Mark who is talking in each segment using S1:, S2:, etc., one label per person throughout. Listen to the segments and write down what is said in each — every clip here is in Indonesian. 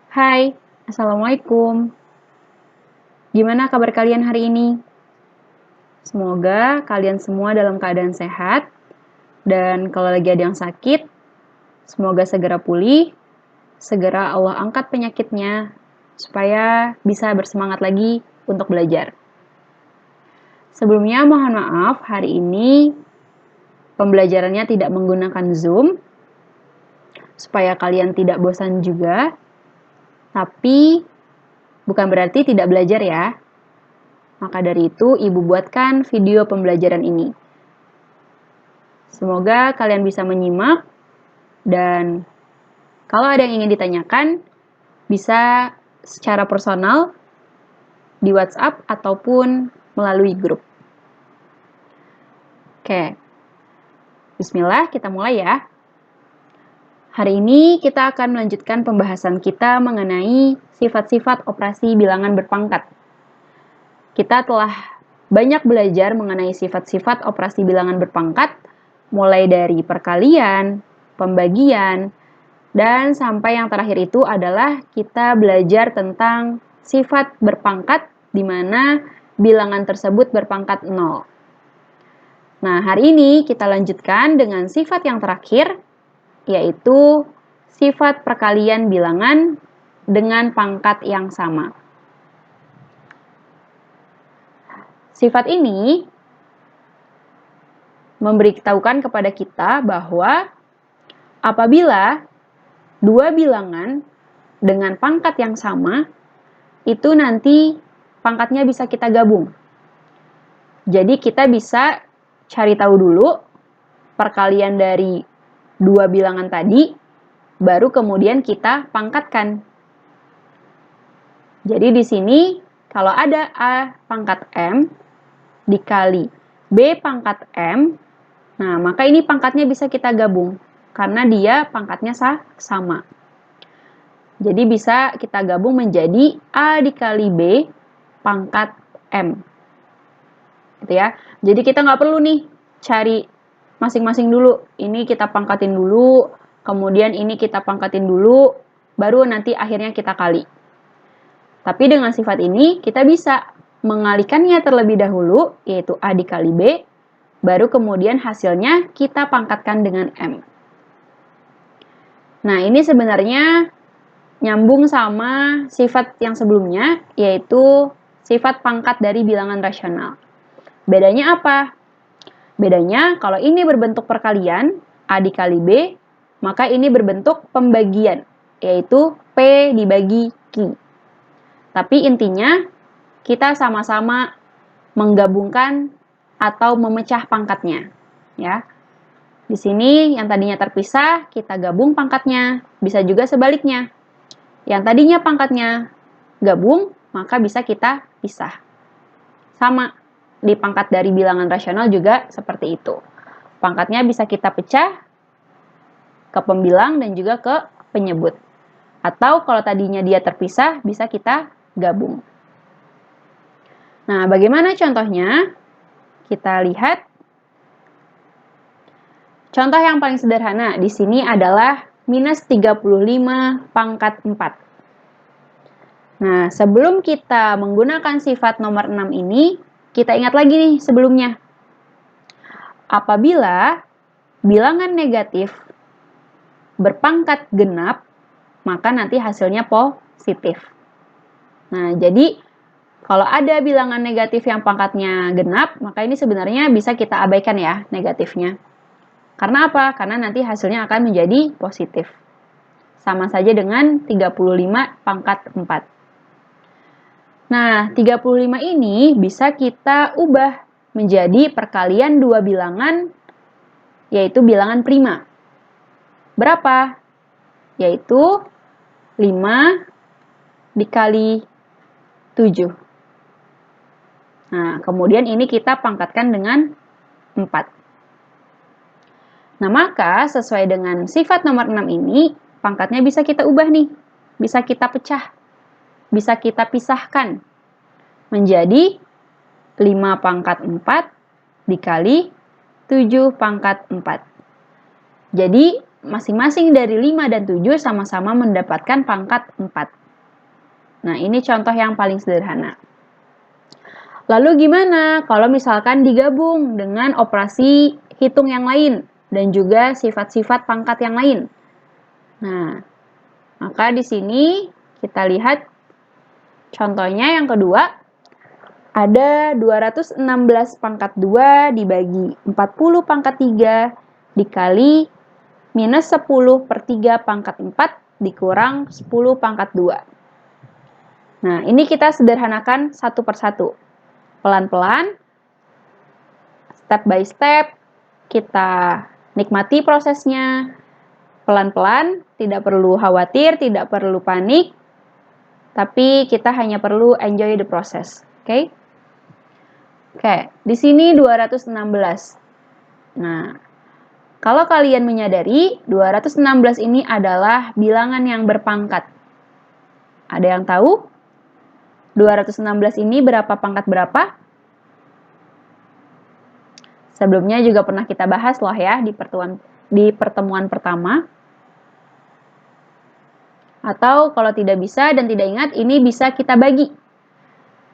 S1: Hai, Assalamualaikum. Gimana kabar kalian hari ini? Semoga kalian semua dalam keadaan sehat, dan kalau lagi ada yang sakit, semoga segera pulih, segera Allah angkat penyakitnya, supaya bisa bersemangat lagi untuk belajar. Sebelumnya mohon maaf, hari ini pembelajarannya tidak menggunakan Zoom, supaya kalian tidak bosan juga, tapi bukan berarti tidak belajar ya. Maka dari itu, Ibu buatkan video pembelajaran ini. Semoga kalian bisa menyimak, dan kalau ada yang ingin ditanyakan, bisa secara personal di WhatsApp ataupun melalui grup. Oke, bismillah, kita mulai ya. Hari ini kita akan melanjutkan pembahasan kita mengenai sifat-sifat operasi bilangan berpangkat. Kita telah banyak belajar mengenai sifat-sifat operasi bilangan berpangkat, mulai dari perkalian, pembagian, dan sampai yang terakhir itu adalah kita belajar tentang sifat berpangkat di mana bilangan tersebut berpangkat 0. Nah, hari ini kita lanjutkan dengan sifat yang terakhir, yaitu sifat perkalian bilangan dengan pangkat yang sama. Sifat ini memberitahukan kepada kita bahwa apabila dua bilangan dengan pangkat yang sama, itu nanti pangkatnya bisa kita gabung. Jadi kita bisa cari tahu dulu perkalian dari dua bilangan tadi, baru kemudian kita pangkatkan. Jadi di sini kalau ada A pangkat M dikali B pangkat M, nah maka ini pangkatnya bisa kita gabung, karena dia pangkatnya sama. Jadi bisa kita gabung menjadi A dikali B pangkat M. Gitu ya. Jadi kita nggak perlu nih cari masing-masing dulu. Ini kita pangkatin dulu, kemudian ini kita pangkatin dulu, baru nanti akhirnya kita kali. Tapi dengan sifat ini kita bisa mengalikannya terlebih dahulu, yaitu A dikali B, baru kemudian hasilnya kita pangkatkan dengan M. Nah, ini sebenarnya nyambung sama sifat yang sebelumnya, yaitu sifat pangkat dari bilangan rasional. Bedanya apa? Bedanya, kalau ini berbentuk perkalian, A dikali B, maka ini berbentuk pembagian, yaitu P dibagi Q. Tapi intinya, kita sama-sama menggabungkan atau memecah pangkatnya. Ya. Di sini yang tadinya terpisah, kita gabung pangkatnya. Bisa juga sebaliknya. Yang tadinya pangkatnya gabung, maka bisa kita pisah. Sama, di pangkat dari bilangan rasional juga seperti itu. Pangkatnya bisa kita pecah ke pembilang dan juga ke penyebut. Atau kalau tadinya dia terpisah, bisa kita gabung. Nah, bagaimana contohnya? Kita lihat. Contoh yang paling sederhana di sini adalah minus 35 pangkat 4. Nah, sebelum kita menggunakan sifat nomor 6 ini, kita ingat lagi nih sebelumnya. Apabila bilangan negatif berpangkat genap, maka nanti hasilnya positif. Nah, jadi kalau ada bilangan negatif yang pangkatnya genap, maka ini sebenarnya bisa kita abaikan ya negatifnya. Karena apa? Karena nanti hasilnya akan menjadi positif. Sama saja dengan 35 pangkat 4. Nah, 35 ini bisa kita ubah menjadi perkalian dua bilangan, yaitu bilangan prima. Berapa? Yaitu 5 dikali 7. Nah, kemudian ini kita pangkatkan dengan 4. Nah, maka sesuai dengan sifat nomor 6 ini, pangkatnya bisa kita ubah nih. Bisa kita pecah. Bisa kita pisahkan menjadi 5 pangkat 4 dikali 7 pangkat 4. Jadi, masing-masing dari 5 dan 7 sama-sama mendapatkan pangkat 4. Nah, ini contoh yang paling sederhana. Lalu gimana kalau misalkan digabung dengan operasi hitung yang lain dan juga sifat-sifat pangkat yang lain? Nah, maka di sini kita lihat contohnya yang kedua, ada 216 pangkat 2 dibagi 40 pangkat 3 dikali minus 10 per 3 pangkat 4 dikurang 10 pangkat 2. Nah, ini kita sederhanakan satu persatu. Pelan-pelan, step by step, kita nikmati prosesnya. Pelan-pelan, tidak perlu khawatir, tidak perlu panik, tapi kita hanya perlu enjoy the process. Oke? Oke, di sini 216. Nah, kalau kalian menyadari, 216 ini adalah bilangan yang berpangkat. Ada yang tahu? 216 ini berapa pangkat berapa? Sebelumnya juga pernah kita bahas loh ya di pertemuan pertama. Atau kalau tidak bisa dan tidak ingat, ini bisa kita bagi.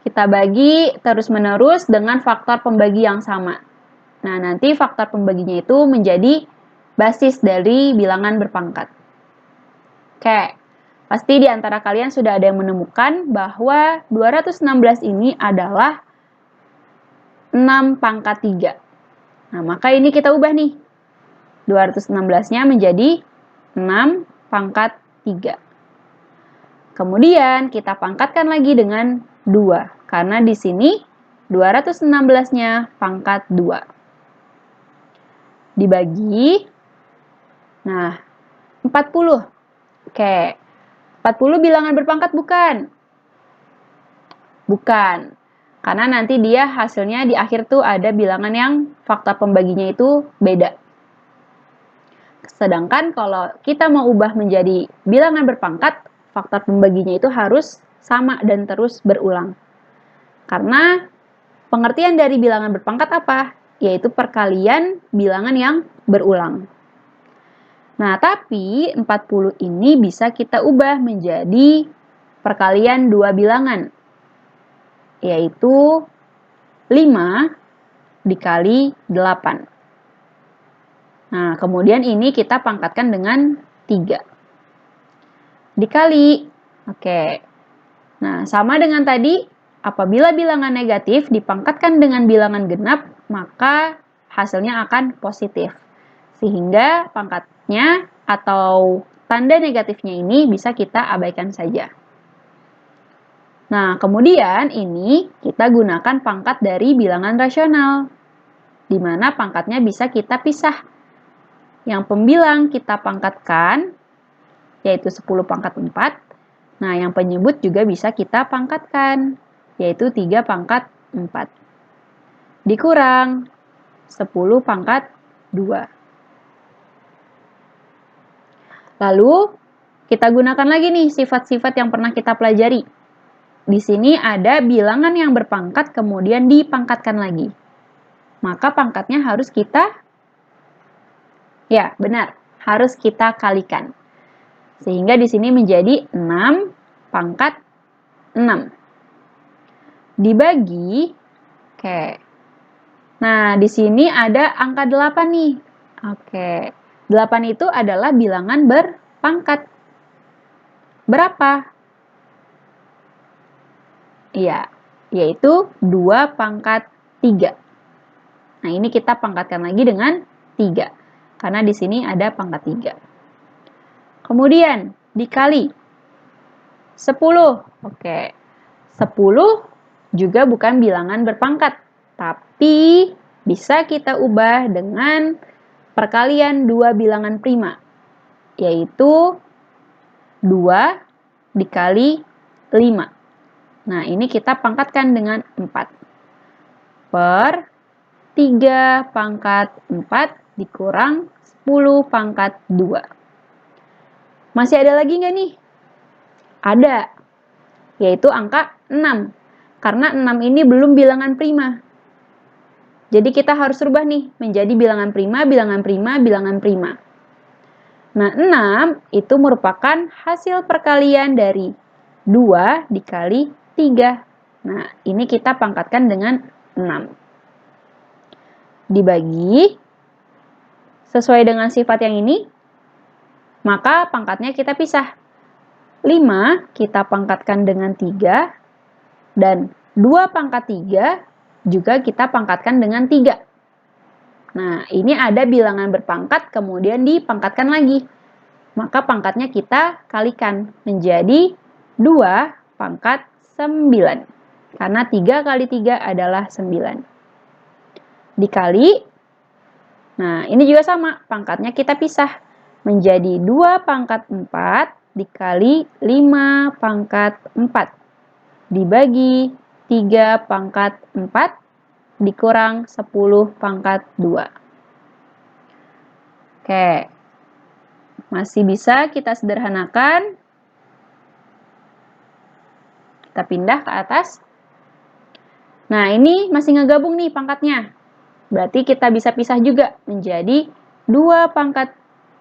S1: Kita bagi terus-menerus dengan faktor pembagi yang sama. Nah, nanti faktor pembaginya itu menjadi basis dari bilangan berpangkat. Oke, pasti di antara kalian sudah ada yang menemukan bahwa 216 ini adalah 6 pangkat 3. Nah, maka ini kita ubah nih. 216-nya menjadi 6 pangkat 3. Kemudian kita pangkatkan lagi dengan 2. Karena di sini 216-nya pangkat 2. Dibagi. Nah, 40. Oke. 40 bilangan berpangkat bukan? Bukan. Karena nanti dia hasilnya di akhir tuh ada bilangan yang faktor pembaginya itu beda. Sedangkan kalau kita mau ubah menjadi bilangan berpangkat, faktor pembaginya itu harus sama dan terus berulang. Karena pengertian dari bilangan berpangkat apa? Yaitu perkalian bilangan yang berulang. Nah, tapi 40 ini bisa kita ubah menjadi perkalian dua bilangan, yaitu 5 dikali 8. Nah, kemudian ini kita pangkatkan dengan 3. Dikali. Oke. Nah, sama dengan tadi, apabila bilangan negatif dipangkatkan dengan bilangan genap, maka hasilnya akan positif. Sehingga pangkatnya atau tanda negatifnya ini bisa kita abaikan saja. Nah, kemudian ini kita gunakan pangkat dari bilangan rasional, di mana pangkatnya bisa kita pisah. Yang pembilang kita pangkatkan, yaitu 10 pangkat 4. Nah, yang penyebut juga bisa kita pangkatkan, yaitu 3 pangkat 4. Dikurang 10 pangkat 2. Lalu, kita gunakan lagi nih sifat-sifat yang pernah kita pelajari. Di sini ada bilangan yang berpangkat kemudian dipangkatkan lagi. Maka pangkatnya harus kita, ya benar, harus kita kalikan. Sehingga di sini menjadi 6 pangkat 6. Dibagi, oke. Nah, di sini ada angka 8 nih. Oke, 8 itu adalah bilangan berpangkat. Berapa? Iya, yaitu 2 pangkat 3. Nah, ini kita pangkatkan lagi dengan 3. Karena di sini ada pangkat 3. Kemudian, dikali 10. Oke, 10 juga bukan bilangan berpangkat, tapi bisa kita ubah dengan perkalian dua bilangan prima, yaitu 2 dikali 5. Nah, ini kita pangkatkan dengan 4. Per 3 pangkat 4 dikurang 10 pangkat 2. Masih ada lagi nggak nih? Ada, yaitu angka 6. Karena 6 ini belum bilangan prima. Jadi kita harus rubah nih menjadi bilangan prima, bilangan prima, bilangan prima. Nah, 6 itu merupakan hasil perkalian dari 2 dikali 3. Nah, ini kita pangkatkan dengan 6. Dibagi sesuai dengan sifat yang ini, maka pangkatnya kita pisah. 5 kita pangkatkan dengan 3, dan 2 pangkat 3 juga kita pangkatkan dengan 3. Nah, ini ada bilangan berpangkat kemudian dipangkatkan lagi. Maka pangkatnya kita kalikan menjadi 2 pangkat 9. Karena 3 kali 3 adalah 9. Dikali, nah ini juga sama, pangkatnya kita pisah. Menjadi 2 pangkat 4 dikali 5 pangkat 4. Dibagi 3 pangkat 4 dikurang 10 pangkat 2. Oke, masih bisa kita sederhanakan. Kita pindah ke atas. Nah, ini masih ngegabung nih pangkatnya. Berarti kita bisa pisah juga menjadi 2 pangkat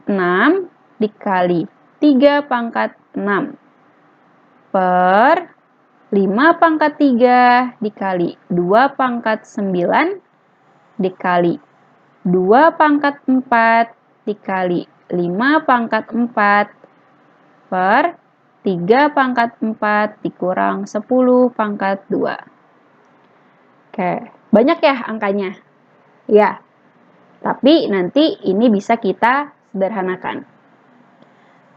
S1: 6 dikali 3 pangkat 6 per 5 pangkat 3 dikali 2 pangkat 9 dikali 2 pangkat 4 dikali 5 pangkat 4 per 3 pangkat 4 dikurang 10 pangkat 2. Oke, banyak ya angkanya? Ya, tapi nanti ini bisa kita sederhanakan.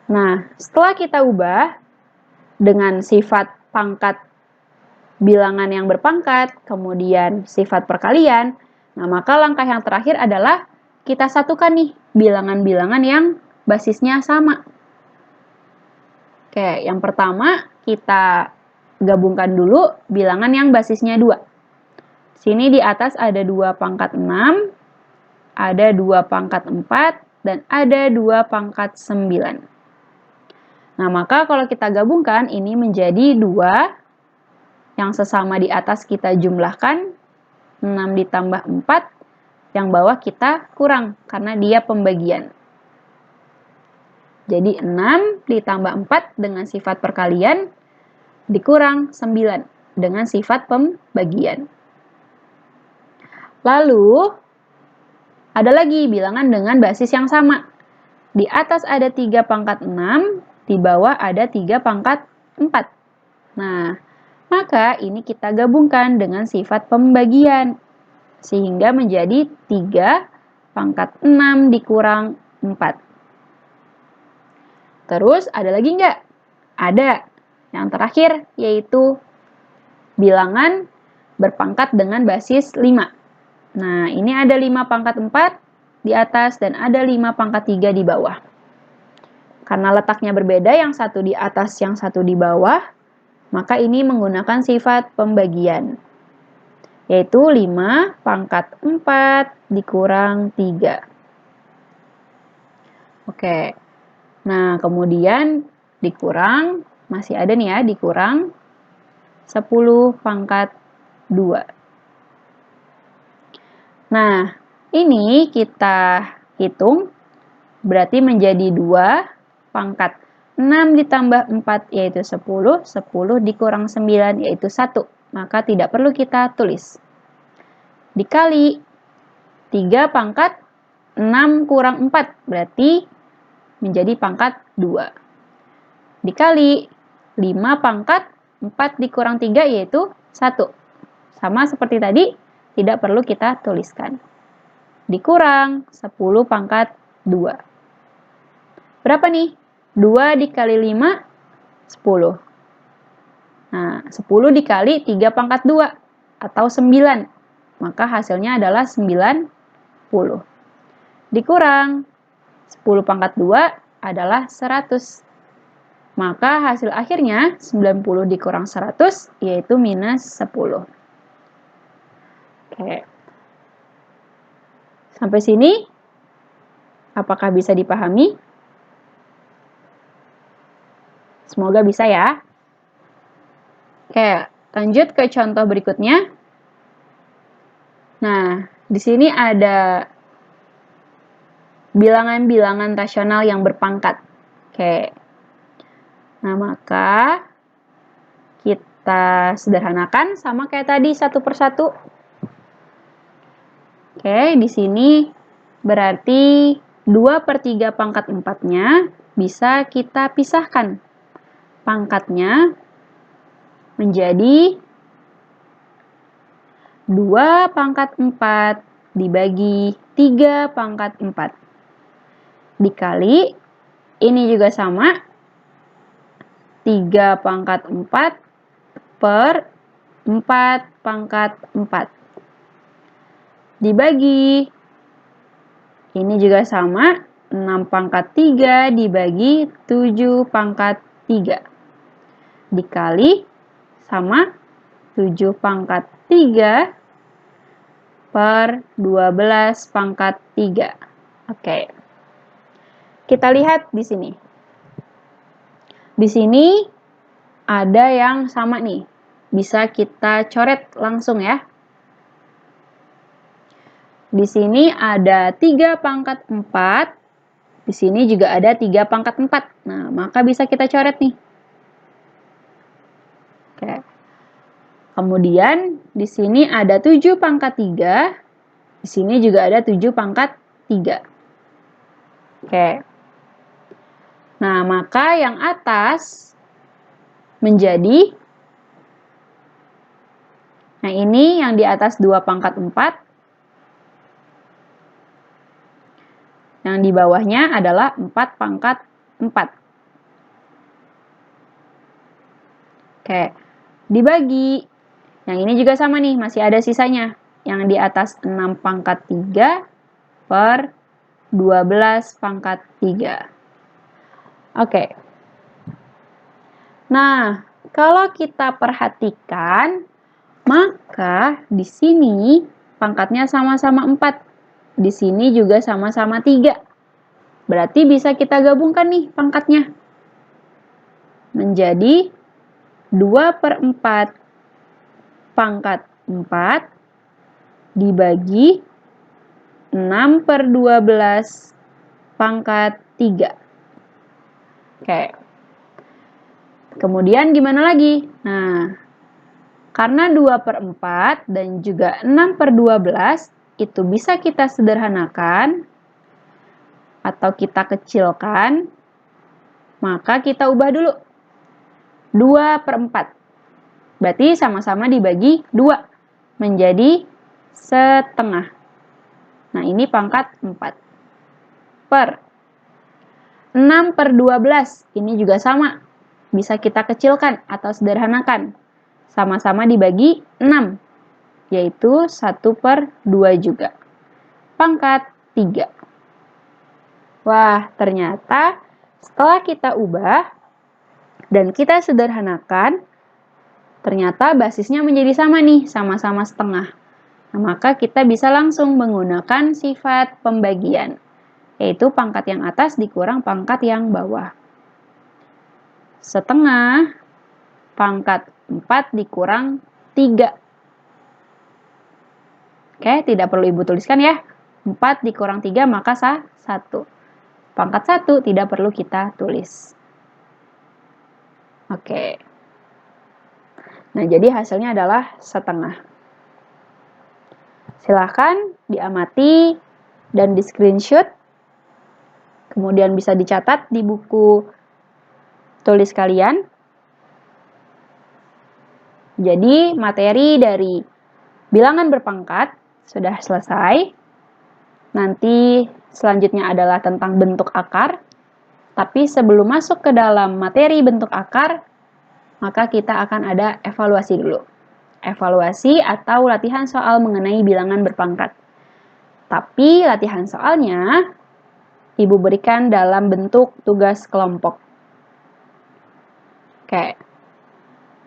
S1: Nah, setelah kita ubah dengan sifat pangkat bilangan yang berpangkat, kemudian sifat perkalian, nah maka langkah yang terakhir adalah kita satukan nih bilangan-bilangan yang basisnya sama. Oke, yang pertama kita gabungkan dulu bilangan yang basisnya 2. Sini di atas ada 2 pangkat 6, ada 2 pangkat 4, dan ada 2 pangkat 9. Nah, maka kalau kita gabungkan, ini menjadi 2, yang sesama di atas kita jumlahkan, 6 ditambah 4, yang bawah kita kurang, karena dia pembagian. Jadi 6 ditambah 4 dengan sifat perkalian, dikurang 9 dengan sifat pembagian. Lalu, ada lagi bilangan dengan basis yang sama. Di atas ada 3 pangkat 6, di bawah ada 3 pangkat 4. Nah, maka ini kita gabungkan dengan sifat pembagian. Sehingga menjadi 3 pangkat 6 dikurang 4. Terus ada lagi nggak? Ada. Yang terakhir yaitu bilangan berpangkat dengan basis 5. Nah, ini ada 5 pangkat 4 di atas dan ada 5 pangkat 3 di bawah. Karena letaknya berbeda, yang satu di atas, yang satu di bawah, maka ini menggunakan sifat pembagian. Yaitu 5 pangkat 4 dikurang 3. Oke. Nah, kemudian dikurang, masih ada nih ya, dikurang 10 pangkat 2. Nah, ini kita hitung, berarti menjadi 2 pangkat 6 ditambah 4 yaitu 10, 10 dikurang 9 yaitu 1. Maka tidak perlu kita tulis. Dikali 3 pangkat 6 kurang 4 berarti menjadi pangkat 2. Dikali 5 pangkat 4 dikurang 3 yaitu 1. Sama seperti tadi, tidak perlu kita tuliskan. Dikurang 10 pangkat 2. Berapa nih? 2 dikali 5, 10. Nah, 10 dikali 3 pangkat 2, atau 9. Maka hasilnya adalah 90. Dikurang 10 pangkat 2 adalah 100. Maka hasil akhirnya 90 dikurang 100, yaitu minus 10. Oke. Sampai sini, apakah bisa dipahami? Semoga bisa ya. Oke, lanjut ke contoh berikutnya. Nah, di sini ada bilangan-bilangan rasional yang berpangkat. Oke. Nah, maka kita sederhanakan sama kayak tadi satu persatu. Oke, di sini berarti 2/3 pangkat 4-nya bisa kita pisahkan. Pangkatnya menjadi 2 pangkat 4 dibagi 3 pangkat 4. Dikali, ini juga sama, 3 pangkat 4 per 4 pangkat 4. Dibagi, ini juga sama, 6 pangkat 3 dibagi 7 pangkat 3. Dikali, sama, 7 pangkat 3 per 12 pangkat 3. Oke. Kita lihat di sini. Di sini ada yang sama nih. Bisa kita coret langsung ya. Di sini ada 3 pangkat 4. Di sini juga ada 3 pangkat 4. Nah, maka bisa kita coret nih. Oke. Kemudian, di sini ada 7 pangkat 3. Di sini juga ada 7 pangkat 3. Oke. Nah, maka yang atas menjadi, nah ini yang di atas 2 pangkat 4. Yang di bawahnya adalah 4 pangkat 4. Oke. Dibagi. Yang ini juga sama nih, masih ada sisanya. Yang di atas 6 pangkat 3 per 12 pangkat 3. Oke. Nah, kalau kita perhatikan, maka di sini pangkatnya sama-sama 4. Di sini juga sama-sama 3. Berarti bisa kita gabungkan nih pangkatnya. Menjadi 2/4 pangkat 4 dibagi 6/12 pangkat 3. Oke. Kemudian gimana lagi? Nah, karena 2/4 dan juga 6/12 itu bisa kita sederhanakan atau kita kecilkan, maka kita ubah dulu. 2/4. Berarti sama-sama dibagi 2 menjadi setengah. Nah, ini pangkat 4. Per 6/12. Ini juga sama. Bisa kita kecilkan atau sederhanakan. Sama-sama dibagi 6. Yaitu 1/2 juga. Pangkat 3. Wah, ternyata setelah kita ubah dan kita sederhanakan, ternyata basisnya menjadi sama nih, sama-sama setengah. Nah, maka kita bisa langsung menggunakan sifat pembagian, yaitu pangkat yang atas dikurang pangkat yang bawah. Setengah pangkat 4 dikurang 3. Oke, tidak perlu Ibu tuliskan ya. 4 dikurang 3 maka 1. Pangkat 1 tidak perlu kita tulis. Oke. Nah, jadi hasilnya adalah setengah. Silahkan diamati dan di-screenshot. Kemudian bisa dicatat di buku tulis kalian. Jadi, materi dari bilangan berpangkat sudah selesai. Nanti selanjutnya adalah tentang bentuk akar. Tapi sebelum masuk ke dalam materi bentuk akar, maka kita akan ada evaluasi dulu. Evaluasi atau latihan soal mengenai bilangan berpangkat. Tapi latihan soalnya Ibu berikan dalam bentuk tugas kelompok. Oke.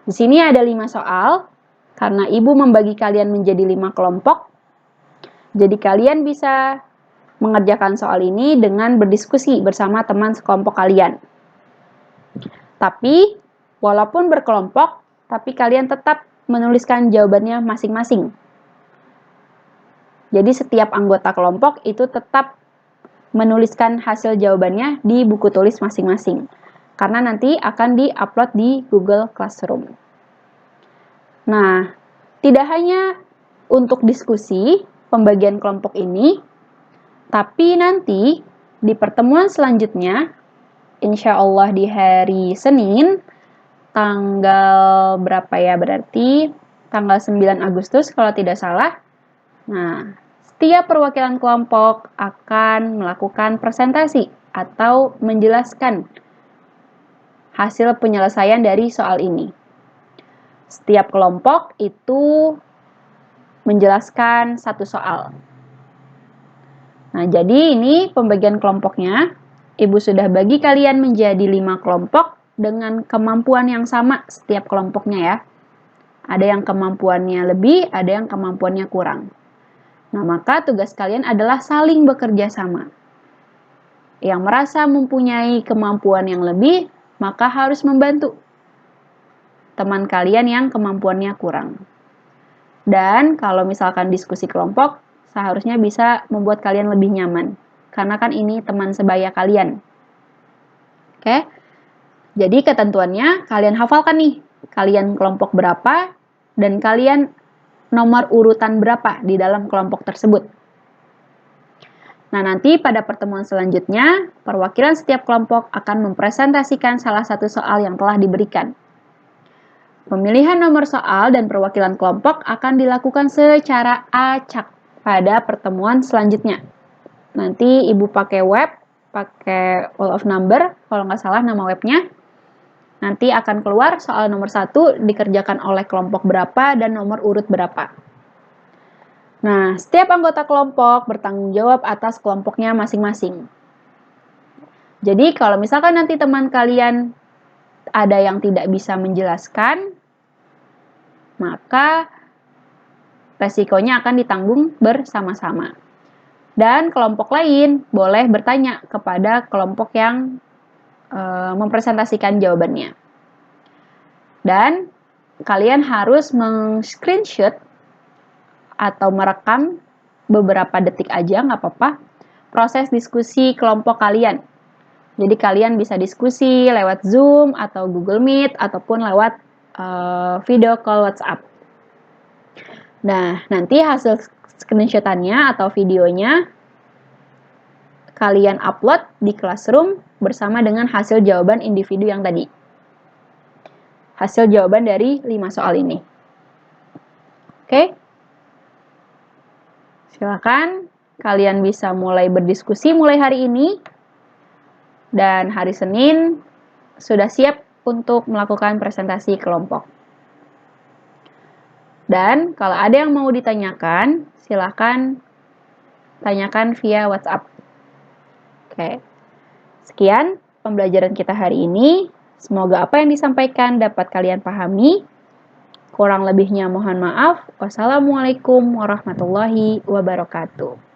S1: Di sini ada 5 soal. Karena Ibu membagi kalian menjadi 5 kelompok. Jadi kalian bisa mengerjakan soal ini dengan berdiskusi bersama teman sekelompok kalian. Tapi, walaupun berkelompok, tapi kalian tetap menuliskan jawabannya masing-masing. Jadi setiap anggota kelompok itu tetap menuliskan hasil jawabannya di buku tulis masing-masing. Karena nanti akan di-upload di Google Classroom. Nah, tidak hanya untuk diskusi pembagian kelompok ini, tapi nanti di pertemuan selanjutnya, insya Allah di hari Senin, tanggal berapa ya, berarti tanggal 9 Agustus kalau tidak salah. Nah, setiap perwakilan kelompok akan melakukan presentasi atau menjelaskan hasil penyelesaian dari soal ini. Setiap kelompok itu menjelaskan satu soal. Nah, jadi ini pembagian kelompoknya. Ibu sudah bagi kalian menjadi 5 kelompok dengan kemampuan yang sama setiap kelompoknya ya. Ada yang kemampuannya lebih, ada yang kemampuannya kurang. Nah, maka tugas kalian adalah saling bekerja sama. Yang merasa mempunyai kemampuan yang lebih, maka harus membantu teman kalian yang kemampuannya kurang. Dan kalau misalkan diskusi kelompok, seharusnya bisa membuat kalian lebih nyaman. Karena kan ini teman sebaya kalian. Oke? Jadi ketentuannya, kalian hafalkan nih. Kalian kelompok berapa, dan kalian nomor urutan berapa di dalam kelompok tersebut. Nah, nanti pada pertemuan selanjutnya, perwakilan setiap kelompok akan mempresentasikan salah satu soal yang telah diberikan. Pemilihan nomor soal dan perwakilan kelompok akan dilakukan secara acak pada pertemuan selanjutnya. Nanti Ibu pakai web, pakai wall of number, kalau nggak salah nama webnya. Nanti akan keluar soal nomor 1 dikerjakan oleh kelompok berapa dan nomor urut berapa. Nah, setiap anggota kelompok bertanggung jawab atas kelompoknya masing-masing. Jadi, kalau misalkan nanti teman kalian ada yang tidak bisa menjelaskan, maka resikonya akan ditanggung bersama-sama. Dan kelompok lain boleh bertanya kepada kelompok yang mempresentasikan jawabannya. Dan kalian harus meng-screenshot atau merekam beberapa detik aja, nggak apa-apa, proses diskusi kelompok kalian. Jadi kalian bisa diskusi lewat Zoom atau Google Meet ataupun lewat video call WhatsApp. Nah, nanti hasil screenshotannya atau videonya kalian upload di Classroom bersama dengan hasil jawaban individu yang tadi. Hasil jawaban dari 5 soal ini. Oke? Silakan kalian bisa mulai berdiskusi mulai hari ini. Dan hari Senin sudah siap untuk melakukan presentasi kelompok. Dan kalau ada yang mau ditanyakan, silakan tanyakan via WhatsApp. Oke. Sekian pembelajaran kita hari ini. Semoga apa yang disampaikan dapat kalian pahami. Kurang lebihnya mohon maaf. Wassalamualaikum warahmatullahi wabarakatuh.